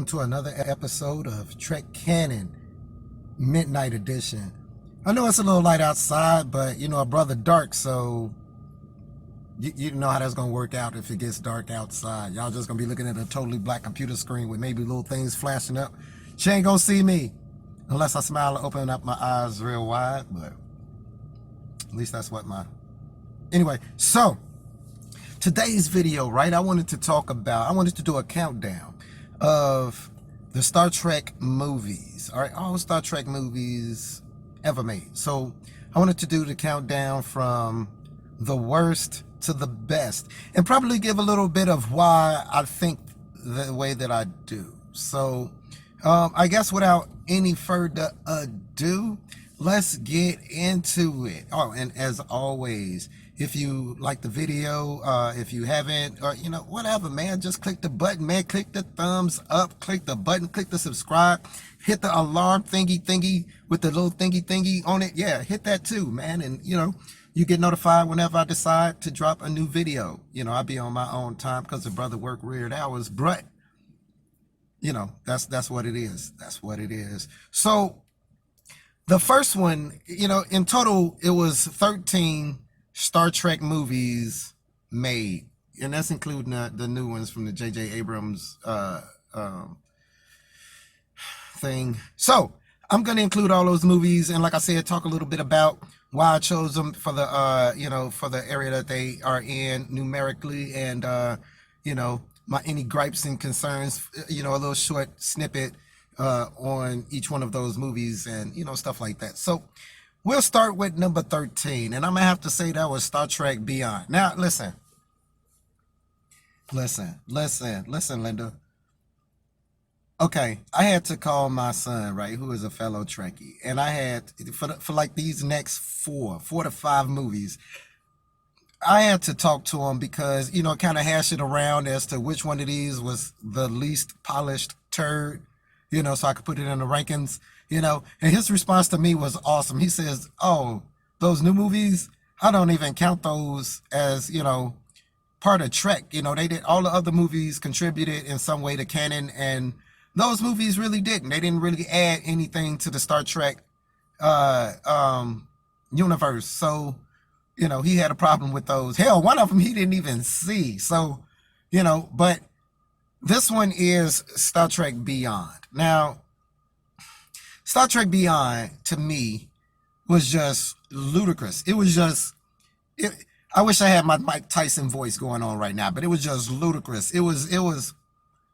to another episode of Trek Canon Midnight Edition. I know it's a little light outside, but you know, a brother dark, so you know how that's gonna work out if it gets dark outside. Y'all just gonna be looking at a totally black computer screen with maybe little things flashing up. She ain't gonna see me unless I smile and open up my eyes real wide, but at least that's what my... Anyway, so today's video, right, I wanted to do a countdown of the Star Trek movies, all right, all Star Trek movies ever made. So I wanted to do the countdown from the worst to the best, and probably give a little bit of why I think the way that I do. So I guess without any further ado, let's get into it. Oh, and as always, if you like the video, if you haven't, or you know, whatever, man, just click the button, man. Click the thumbs up, click the button, click the subscribe, hit the alarm thingy with the little thingy on it. Yeah, hit that too, man. And you know, you get notified whenever I decide to drop a new video. You know, I'll be on my own time because the brother work weird hours, but you know, that's what it is. That's what it is. So the first one, you know, in total, it was 13 Star Trek movies made, and that's including the new ones from the J.J. Abrams thing. So I'm going to include all those movies, and like I said, talk a little bit about why I chose them for the you know, for the area that they are in numerically, and you know, my any gripes and concerns, you know, a little short snippet on each one of those movies, and you know, stuff like that. So we'll start with number 13, and I'm gonna have to say that was Star Trek Beyond. Now listen, Linda. Okay, I had to call my son, right, who is a fellow Trekkie, and I had for like these next four to five movies, I had to talk to him because, you know, kind of hash it around as to which one of these was the least polished turd, you know, so I could put it in the rankings, you know. And his response to me was awesome. He says, oh, those new movies, I don't even count those as, you know, part of Trek. You know, they did, all the other movies contributed in some way to canon, and those movies really didn't. They didn't really add anything to the Star Trek universe. So, you know, he had a problem with those. Hell, one of them he didn't even see. So, you know, but this one is Star Trek Beyond. Now, Star Trek Beyond, to me, was just ludicrous. It was just, I wish I had my Mike Tyson voice going on right now, but it was just ludicrous. It was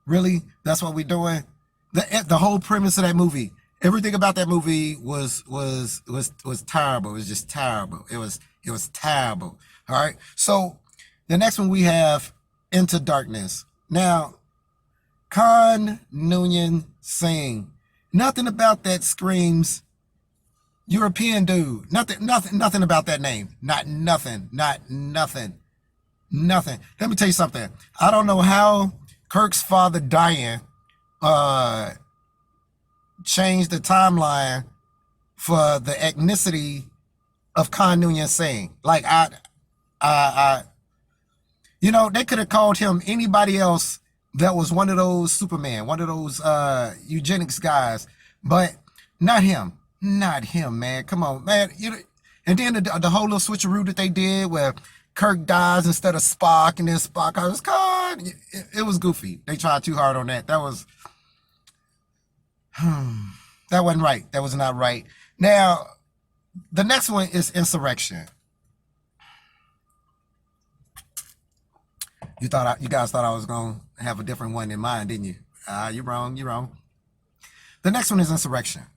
really, that's what we're doing? The whole premise of that movie, everything about that movie was terrible. It was just terrible. It was terrible. All right. So the next one we have Into Darkness. Now, Khan Noonien Singh. Nothing about that screams European dude. Nothing about that name. Nothing. Let me tell you something. I don't know how Kirk's father dying changed the timeline for the ethnicity of Khan Noonien Singh. Like I you know, they could have called him anybody else that was one of those Superman, one of those eugenics guys, but not him. Not him, man. Come on, man. You know, and then the whole little switcheroo that they did where Kirk dies instead of Spock, and then Spock was Khan. It was goofy. They tried too hard on that. That was that wasn't right. That was not right. Now, the next one is Insurrection. You guys thought I was gonna have a different one in mind, didn't you? You're wrong. You're wrong. The next one is Insurrection.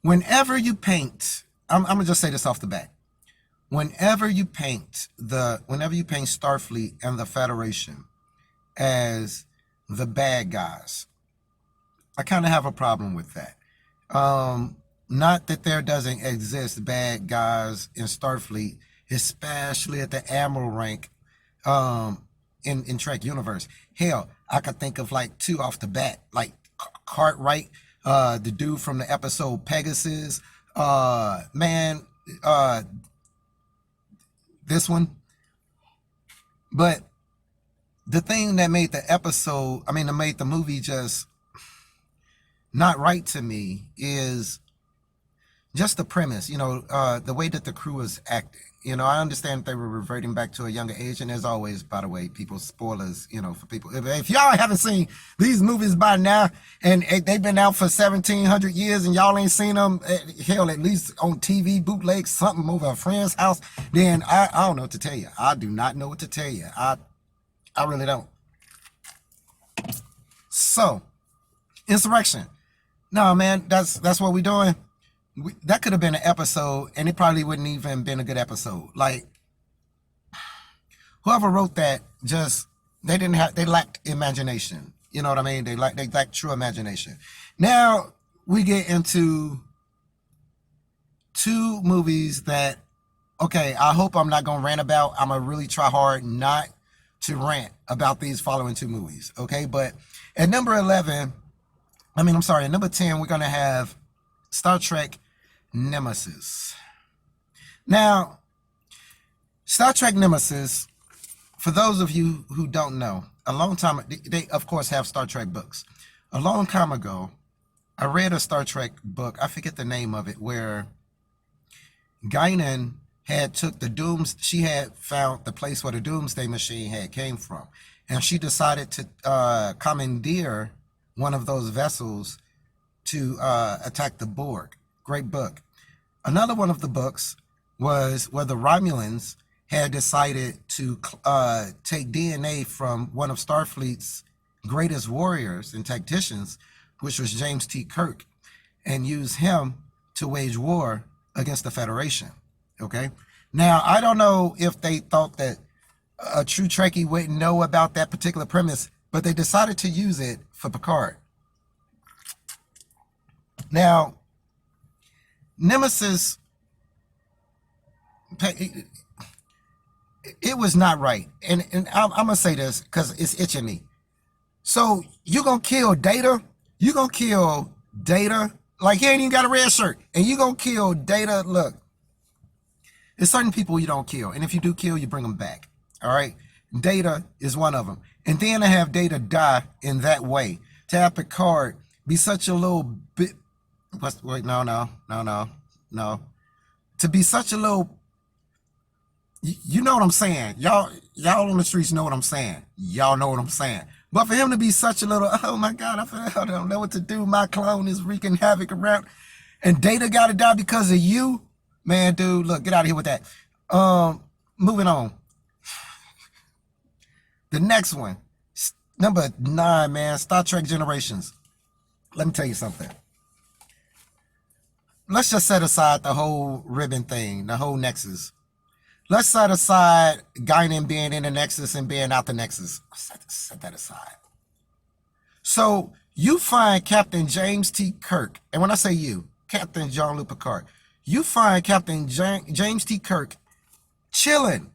Whenever you paint, I'm gonna just say this off the bat. Whenever you paint Starfleet and the Federation as the bad guys, I kind of have a problem with that. Not that there doesn't exist bad guys in Starfleet, especially at the Admiral rank in Trek universe. Hell, I could think of like two off the bat, like Cartwright, the dude from the episode Pegasus, this one. But the thing that made the episode, I mean, that made the movie just not right to me is just the premise, the way that the crew was acting. I understand they were reverting back to a younger age, and as always, by the way, people, spoilers, for people. If y'all haven't seen these movies by now, and they've been out for 1,700 years, and y'all ain't seen them, hell, at least on TV, bootleg, something over a friend's house, then I don't know what to tell you. I do not know what to tell you. I really don't. So, insurrection. No, man, that's what we're doing. That could have been an episode, and it probably wouldn't even been a good episode. Like, whoever wrote that, they lacked imagination. You know what I mean? They lacked true imagination. Now we get into two movies that, okay, I hope I'm not gonna rant about. I'm gonna really try hard not to rant about these following two movies. Okay, but at number 11, at number 10, we're gonna have Star Trek Nemesis. Now, Star Trek Nemesis, for those of you who don't know, a long time, they of course have Star Trek books. A long time ago, I read a Star Trek book, I forget the name of it, where Guinan she had found the place where the Doomsday Machine had came from. And she decided to commandeer one of those vessels to attack the Borg. Great book. Another one of the books was where the Romulans had decided to take DNA from one of Starfleet's greatest warriors and tacticians, which was James T. Kirk, and use him to wage war against the Federation. Okay? Now, I don't know if they thought that a true Trekkie wouldn't know about that particular premise, but they decided to use it for Picard. Now, Nemesis, it was not right. And I'm going to say this because it's itching me. So, you going to kill Data? You going to kill Data? Like, he ain't even got a red shirt. And you going to kill Data? Look, there's certain people you don't kill. And if you do kill, you bring them back. All right? Data is one of them. And then to have Data die in that way, to have Picard be such a little bit, wait, no. To be such a little, you know what I'm saying. Y'all on the streets know what I'm saying. Y'all know what I'm saying. But for him to be such a little, oh my God, I don't know what to do. My clone is wreaking havoc around. And Data got to die because of you. Man, dude, look, get out of here with that. Moving on. The next one, number 9, man, Star Trek Generations. Let me tell you something. Let's just set aside the whole ribbon thing, the whole Nexus. Let's set aside Guinan being in the Nexus and being out the Nexus. Set that aside. So you find Captain James T. Kirk, and when I say you, Captain Jean-Luc Picard, you find Captain James T. Kirk chilling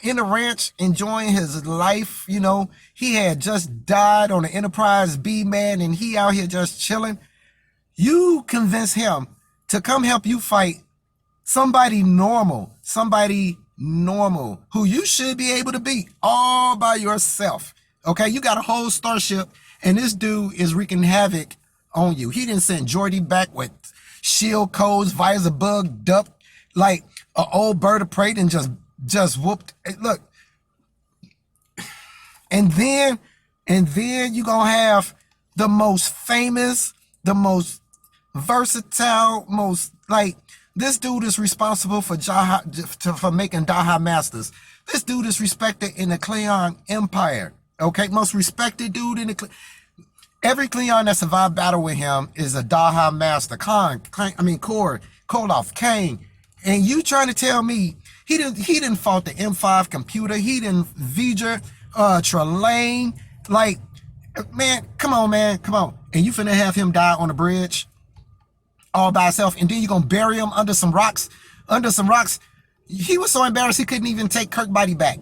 in the ranch, enjoying his life. He had just died on the Enterprise B, man, and he out here just chilling. You convince him to come help you fight somebody normal who you should be able to beat all by yourself. Okay, you got a whole starship, and this dude is wreaking havoc on you. He didn't send Geordi back with shield codes, visor bugged up like an old bird of prey and just whooped. Look, and then you gonna have the most famous, the most versatile, most like, this dude is responsible for making Daha Masters. This dude is respected in the Klingon Empire. Okay, most respected dude in the every Klingon that survived battle with him is a Daha Master. Koloff, Kane, and you trying to tell me he didn't fought the M5 computer? He didn't V'ger, Trelane, like, man, come on, and you finna have him die on the bridge all by himself, and then you're gonna bury him under some rocks. He was so embarrassed he couldn't even take Kirk's body back.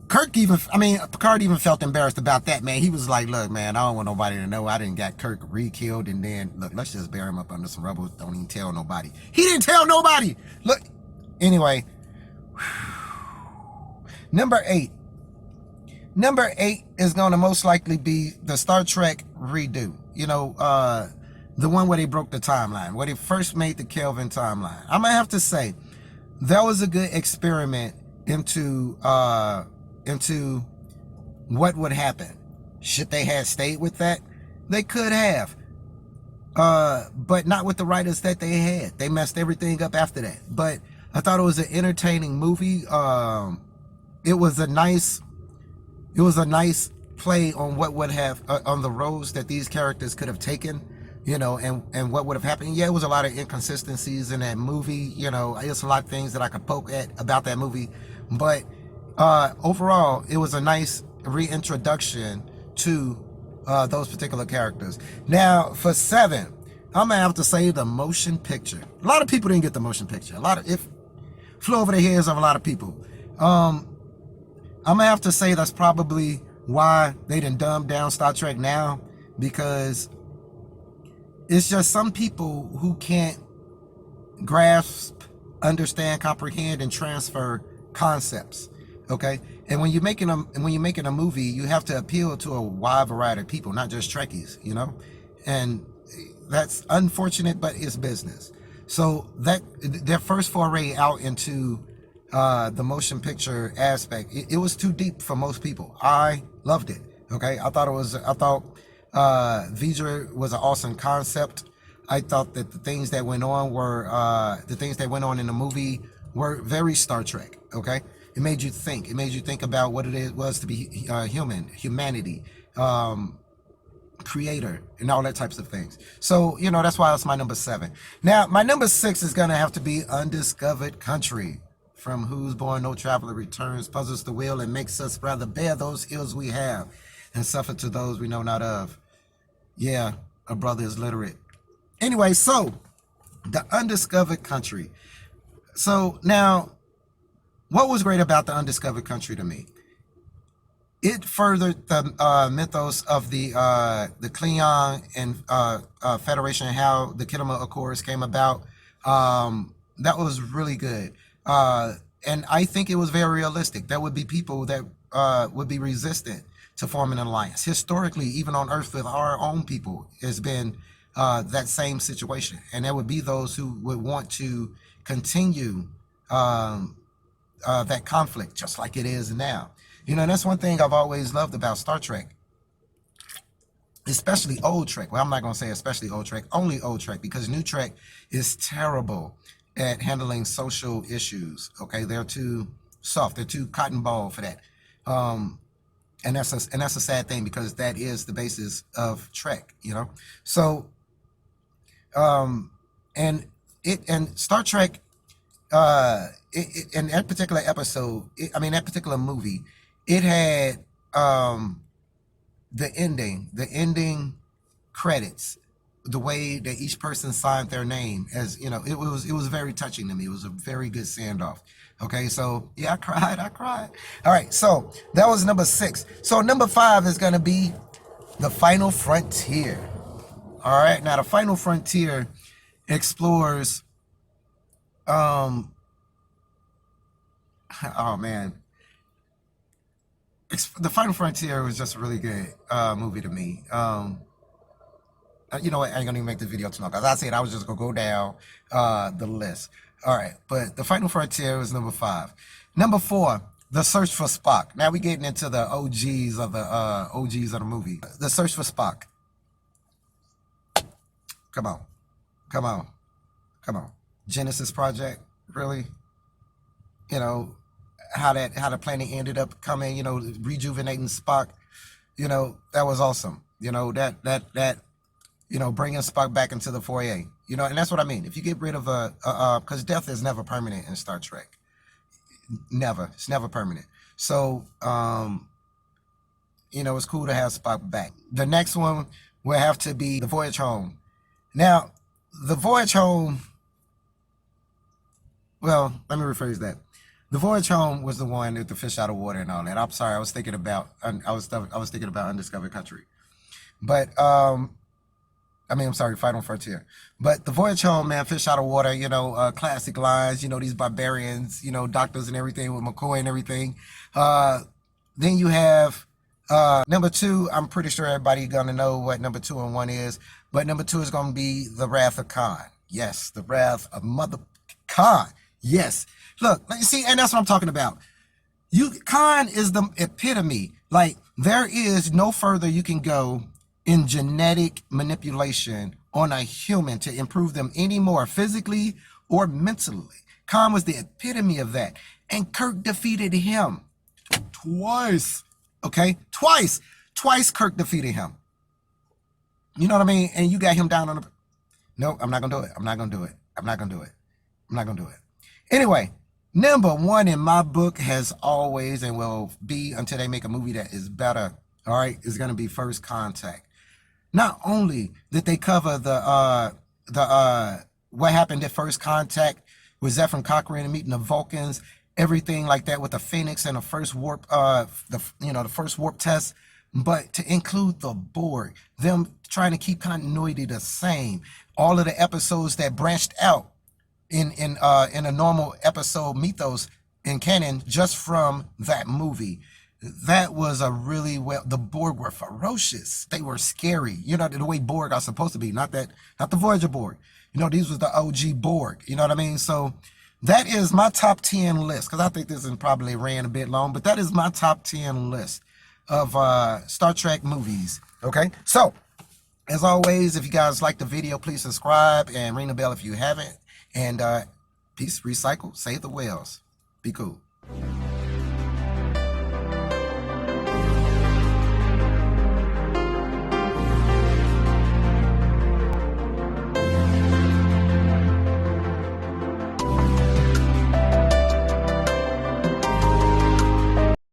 Picard even felt embarrassed about that, man. He was like, look, man, I don't want nobody to know I didn't got Kirk re-killed, and then, look, let's just bury him up under some rubble. Don't even tell nobody. He didn't tell nobody. Look, anyway. Number 8, Number 8 is going to most likely be the Star Trek redo. The one where they broke the timeline, where they first made the Kelvin timeline. I'm gonna have to say that was a good experiment into what would happen should they have stayed with that. They could have, but not with the writers that they had. They messed everything up after that. But I thought it was an entertaining movie. It was a nice play on what would have on the roads that these characters could have taken, and what would have happened. Yeah, it was a lot of inconsistencies in that movie. There's a lot of things that I could poke at about that movie, but overall, it was a nice reintroduction to those particular characters. Now, for 7, I'm gonna have to say the motion picture. A lot of people didn't get the motion picture. It flew over the heads of a lot of people. I'm gonna have to say that's probably why they didn't dumb down Star Trek now, because it's just some people who can't grasp, understand, comprehend, and transfer concepts. Okay, and when you're making a movie, you have to appeal to a wide variety of people, not just Trekkies. And that's unfortunate, but it's business. So that their first foray out into the motion picture aspect, it was too deep for most people. I loved it. Okay, I thought V'ger was an awesome concept. I thought that the things that went on in the movie were very Star Trek. Okay, it made you think. It made you think about what it was to be humanity, creator, and all that types of things. So that's why it's my number 7. Now my number 6 is gonna have to be Undiscovered Country. From whose born no traveler returns, puzzles the will and makes us rather bear those ills we have, and suffer to those we know not of. Yeah, a brother is literate. Anyway, so the Undiscovered Country. So now, what was great about the Undiscovered Country to me? It furthered the mythos of the Klingon and Federation, how the Kittima Accords came about. That was really good. And I think it was very realistic. There would be people that would be resistant to forming an alliance. Historically, even on Earth with our own people, has been that same situation. And there would be those who would want to continue that conflict, just like it is now. And that's one thing I've always loved about Star Trek, especially old Trek. Well, I'm not going to say especially old Trek, only old Trek, because new Trek is terrible at handling social issues. Okay, they're too soft, they're too cotton ball for that. And that's a sad thing, because that is the basis of Trek. So and Star Trek, in that particular episode, that particular movie, it had the ending credits, the way that each person signed their name, as it was very touching to me. It was a very good send off. Okay, so yeah, I cried. All right, so that was number 6. So number 5 is going to be The Final Frontier. All right, now The Final Frontier explores oh man, The Final Frontier was just a really good movie to me. You know what? I ain't gonna even make this video too long, because I said I was just gonna go down the list. All right, but The Final Frontier was number 5. Number 4, The Search for Spock. Now we getting into the OGs of the movie. The Search for Spock. Come on, come on, come on. Genesis Project, really? How the planet ended up coming. Rejuvenating Spock. That was awesome. Bringing Spock back into the foyer. And that's what I mean. If you get rid of because death is never permanent in Star Trek. Never. It's never permanent. So, it's cool to have Spock back. The next one will have to be The Voyage Home. Now, The Voyage Home, well, let me rephrase that. The Voyage Home was the one with the fish out of water and all that. I'm sorry, I was thinking about Undiscovered Country. But I'm sorry, Final Frontier. But The Voyage Home, man, fish out of water, classic lines, these barbarians, doctors and everything with McCoy and everything. Then you have number two. I'm pretty sure everybody gonna know what number 2 and 1 is, but number 2 is gonna be the Wrath of Khan. Yes, the Wrath of Mother Khan. Yes. Look, you see, and that's what I'm talking about. Khan is the epitome. Like, there is no further you can go in genetic manipulation on a human to improve them any more physically or mentally. Khan was the epitome of that. And Kirk defeated him twice. Okay? Twice. Twice Kirk defeated him. You know what I mean? And you got him down on the... No, I'm not going to do it. I'm not going to do it. I'm not going to do it. I'm not going to do it. Anyway, number 1 in my book has always and will be until they make a movie that is better, all right, is going to be First Contact. Not only did they cover the what happened at First Contact with Zephyr Cochrane and meeting the Vulcans, everything like that with the Phoenix and the first warp, the first warp test, but to include the Borg, them trying to keep continuity the same, all of the episodes that branched out in a normal episode mythos in canon just from that movie. That was a really well. The Borg were ferocious. They were scary. You know, the way Borg are supposed to be. Not the Voyager Borg. You know, these was the OG Borg. You know what I mean? So that is my top 10 list. Because I think this is probably ran a bit long, but that is my top 10 list of Star Trek movies. Okay, so as always, if you guys like the video, please subscribe and ring the bell if you haven't. And peace, recycle, save the whales. Be cool.